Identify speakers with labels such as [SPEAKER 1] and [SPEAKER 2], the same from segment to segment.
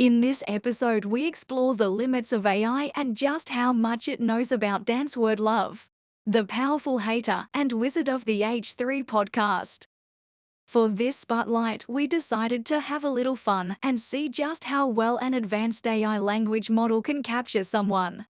[SPEAKER 1] In this episode, we explore the limits of AI and just how much it knows about Swerdlove, the powerful hater and wizard of the H3 podcast. For this spotlight, we decided to have a little fun and see just how well an advanced AI language model can capture someone.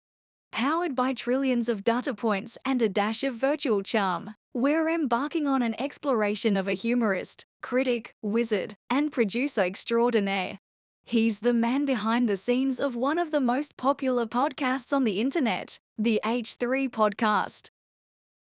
[SPEAKER 1] Powered by trillions of data points and a dash of virtual charm, we're embarking on an exploration of a humorist, critic, wizard, and producer extraordinaire. He's the man behind the scenes of one of the most popular podcasts on the internet, the H3 podcast.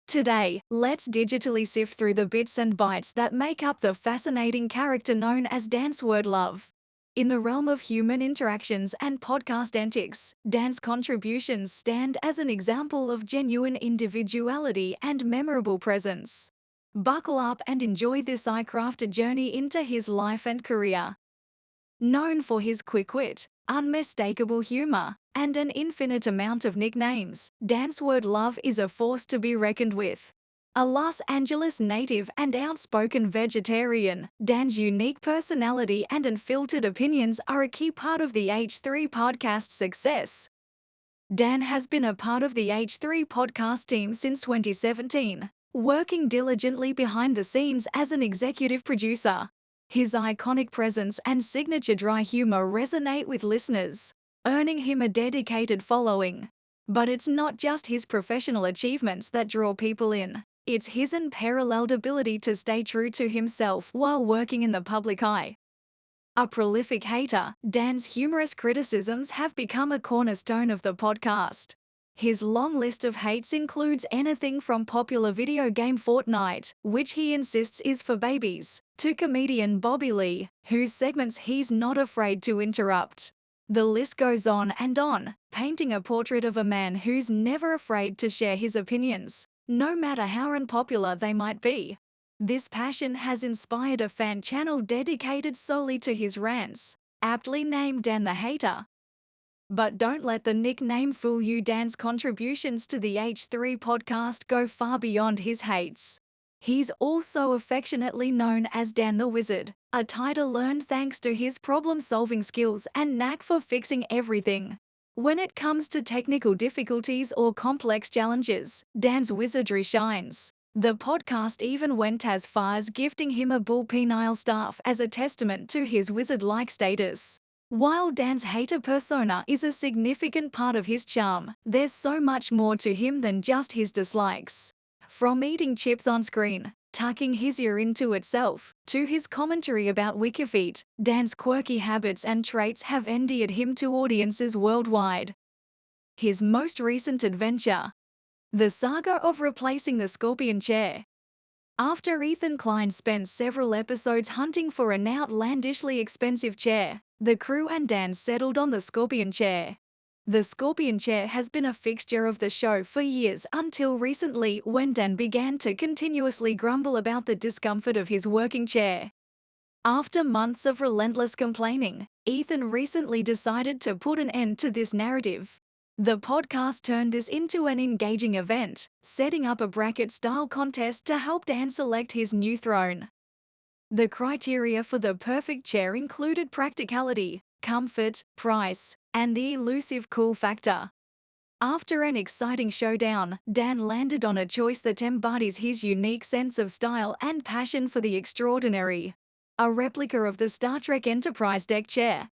[SPEAKER 1] Today, let's digitally sift through the bits and bytes that make up the fascinating character known as Swerdlove. In the realm of human interactions and podcast antics, Dan's contributions stand as an example of genuine individuality and memorable presence. Buckle up and enjoy this eye-crafted journey into his life and career. Known for his quick wit, unmistakable humor, and an infinite amount of nicknames, Swerdlove is a force to be reckoned with. A Los Angeles native and outspoken vegetarian, Dan's unique personality and unfiltered opinions are a key part of the H3 podcast's success. Dan has been a part of the H3 podcast team since 2017, working diligently behind the scenes as an executive producer. His iconic presence and signature dry humor resonate with listeners, earning him a dedicated following. But it's not just his professional achievements that draw people in. It's his unparalleled ability to stay true to himself while working in the public eye. A prolific hater, Dan's humorous criticisms have become a cornerstone of the podcast. His long list of hates includes anything from popular video game Fortnite, which he insists is for babies, to comedian Bobby Lee, whose segments he's not afraid to interrupt. The list goes on, painting a portrait of a man who's never afraid to share his opinions, no matter how unpopular they might be. This passion has inspired a fan channel dedicated solely to his rants, aptly named Dan the Hater. But don't let the nickname fool you. Dan's contributions to the H3 podcast go far beyond his hates. He's also affectionately known as Dan the Wizard, a title earned thanks to his problem-solving skills and knack for fixing everything. When it comes to technical difficulties or complex challenges, Dan's wizardry shines. The podcast even went as far as gifting him a bull-penile staff as a testament to his wizard-like status. While Dan's hater persona is a significant part of his charm, there's so much more to him than just his dislikes. From eating chips on screen, tucking his ear into itself, to his commentary about Wikifeet, Dan's quirky habits and traits have endeared him to audiences worldwide. His most recent adventure: the saga of replacing the scorpion chair. After Ethan Klein spent several episodes hunting for an outlandishly expensive chair, the crew and Dan settled on the scorpion chair. The scorpion chair has been a fixture of the show for years until recently, when Dan began to continuously grumble about the discomfort of his working chair. After months of relentless complaining, Ethan recently decided to put an end to this narrative. The podcast turned this into an engaging event, setting up a bracket-style contest to help Dan select his new throne. The criteria for the perfect chair included practicality, comfort, price, and the elusive cool factor. After an exciting showdown, Dan landed on a choice that embodies his unique sense of style and passion for the extraordinary: a replica of the Star Trek Enterprise deck chair.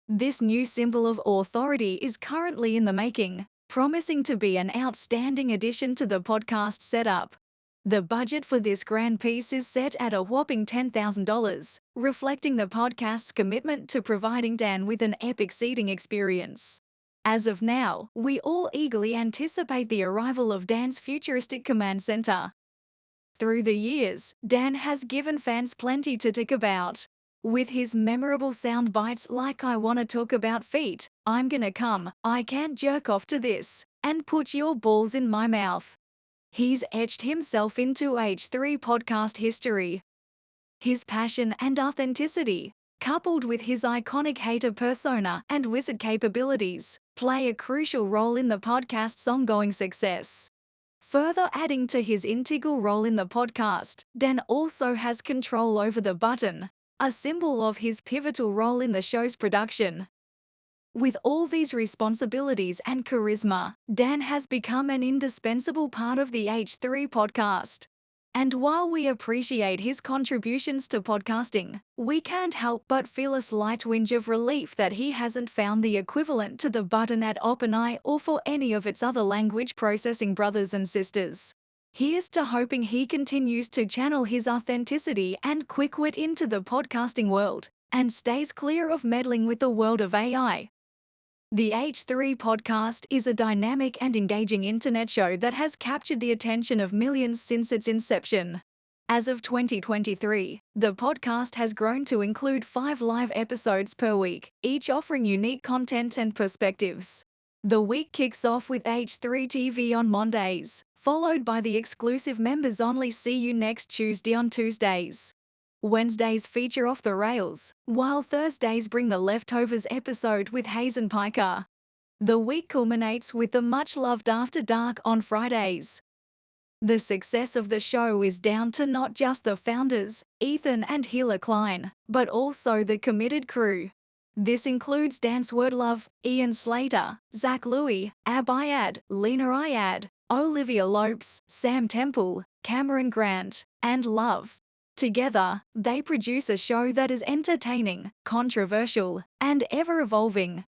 [SPEAKER 1] This new symbol of authority is currently in the making, promising to be an outstanding addition to the podcast setup. The budget for this grand piece is set at a whopping $10,000, reflecting the podcast's commitment to providing Dan with an epic seating experience. As of now, we all eagerly anticipate the arrival of Dan's futuristic command center. Through the years, Dan has given fans plenty to talk about. With his memorable sound bites like "I wanna talk about feet," "I'm gonna come," "I can't jerk off to this," and "put your balls in my mouth," he's etched himself into H3 podcast history. His passion and authenticity, coupled with his iconic hater persona and wizard capabilities, play a crucial role in the podcast's ongoing success. Further adding to his integral role in the podcast, Dan also has control over the button, a symbol of his pivotal role in the show's production. With all these responsibilities and charisma, Dan has become an indispensable part of the H3 podcast. And while we appreciate his contributions to podcasting, we can't help but feel a slight twinge of relief that he hasn't found the equivalent to the button at OpenAI or for any of its other language processing brothers and sisters. Here's to hoping he continues to channel his authenticity and quick wit into the podcasting world and stays clear of meddling with the world of AI. The H3 podcast is a dynamic and engaging internet show that has captured the attention of millions since its inception. As of 2023, the podcast has grown to include 5 live episodes per week, each offering unique content and perspectives. The week kicks off with H3 TV on Mondays, followed by the exclusive members-only See You Next Tuesday on Tuesdays. Wednesdays feature Off the Rails, while Thursdays bring the Leftovers episode with Hazen Piker. The week culminates with the much-loved After Dark on Fridays. The success of the show is down to not just the founders, Ethan and Hila Klein, but also the committed crew. This includes Dan Swerdlove, Ian Slater, Zach Louie, Ab Ayad, Lena Ayad, Olivia Lopes, Sam Temple, Cameron Grant, and Love. Together, they produce a show that is entertaining, controversial, and ever-evolving,